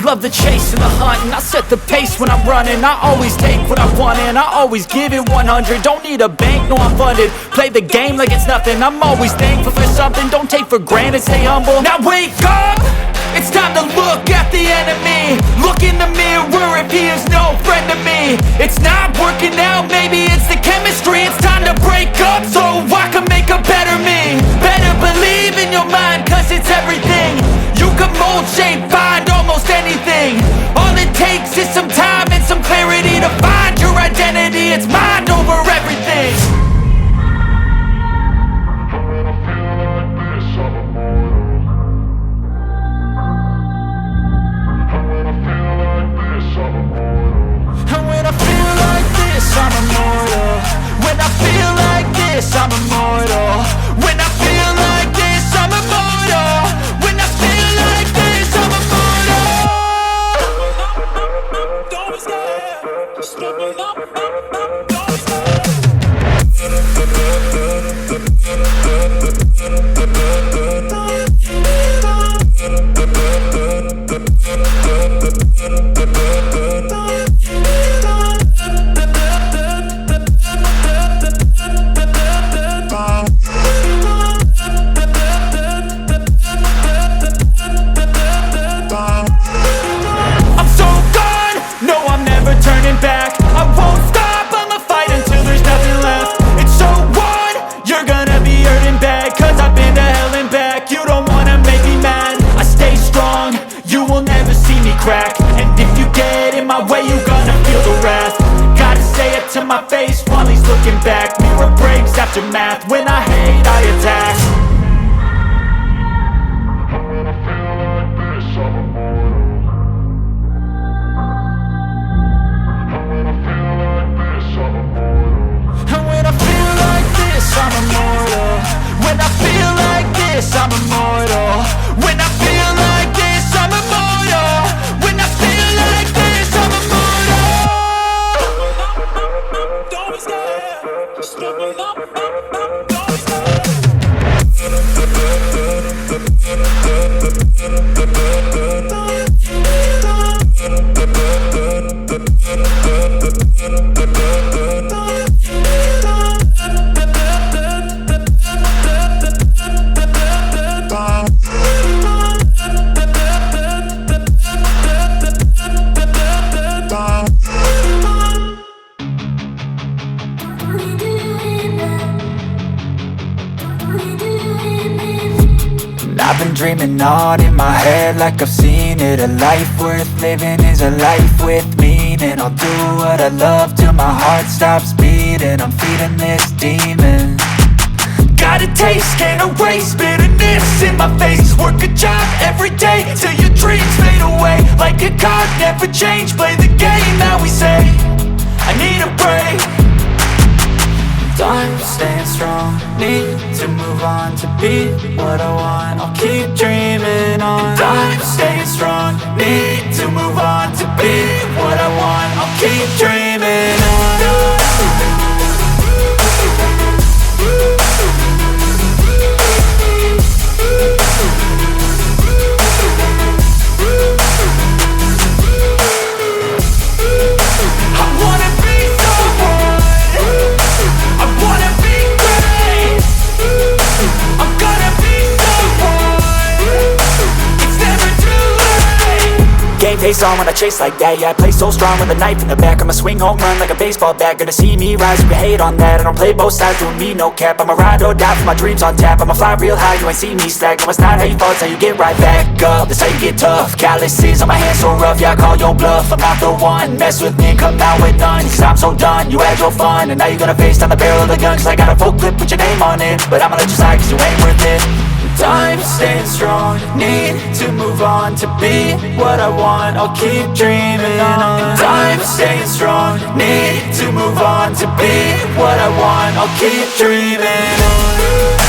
love the chase and the hunt, and I set the pace when I'm running. I always take what I want and I always give it 100. Don't need a bank, no I'm funded. Play the game like it's nothing. I'm always thankful for something. Don't take for granted, stay humble. Now wake up! It's time to look at the enemy. Look in the mirror if he is no friend to me. It's not working out, maybe it's the chemistry. It's time to break up so I can make a better me. Better believe in your mind, cause it's everything. You can mold, shape, find almost anything. All it takes is some time and some clarity to find your identity. It's mind over everything. I'm immortal. When I feel like this, I'm immortal. When I feel like this, I'm immortal. When I feel like this, I'm immortal. Don't be scared. Just give me up. Don't be scared. My face while he's looking back. Mirror breaks after math. When I hate, I attack. When I feel like this, I'm immortal. When I feel like this, I'm immortal. When I feel like this, I'm immortal. When I feel like this, I'm immortal. When I feel like this, I'm immortal. When I feel like this, I'm immortal. Just give me up. Don't be I've been dreaming on in my head like I've seen it. A life worth living is a life with meaning. I'll do what I love till my heart stops beating. I'm feeding this demon. Got a taste, can't erase bitterness in my face. Work a job every day till your dreams fade away. Like a card, never change, play the game that we say. I need a break. I'm staying strong, need to move on to be what I want. I'll keep dreaming on. I'm staying strong, need to move on to be what I want. I'll keep dreaming on. Face on when I chase like that. Yeah, I play so strong with a knife in the back. I'ma swing home run like a baseball bat. Gonna see me rise, you can hate on that. I don't play both sides, doing me no cap. I'ma ride or die for my dreams on tap. I'ma fly real high, you ain't see me slack. No, it's not how you fall, it's how you get right back up. That's how you get tough. Calluses on my hands so rough, yeah, I call your bluff. I'm not the one, mess with me and come out with none. Cause I'm so done, you had your fun. And now you're gonna face down the barrel of the gun. Cause I got a full clip, put your name on it. But I'ma let you slide cause you ain't worth it. I'm staying strong, need to move on to be what I want. I'll keep dreaming on. I'm staying strong, need to move on to be what I want. I'll keep dreaming on.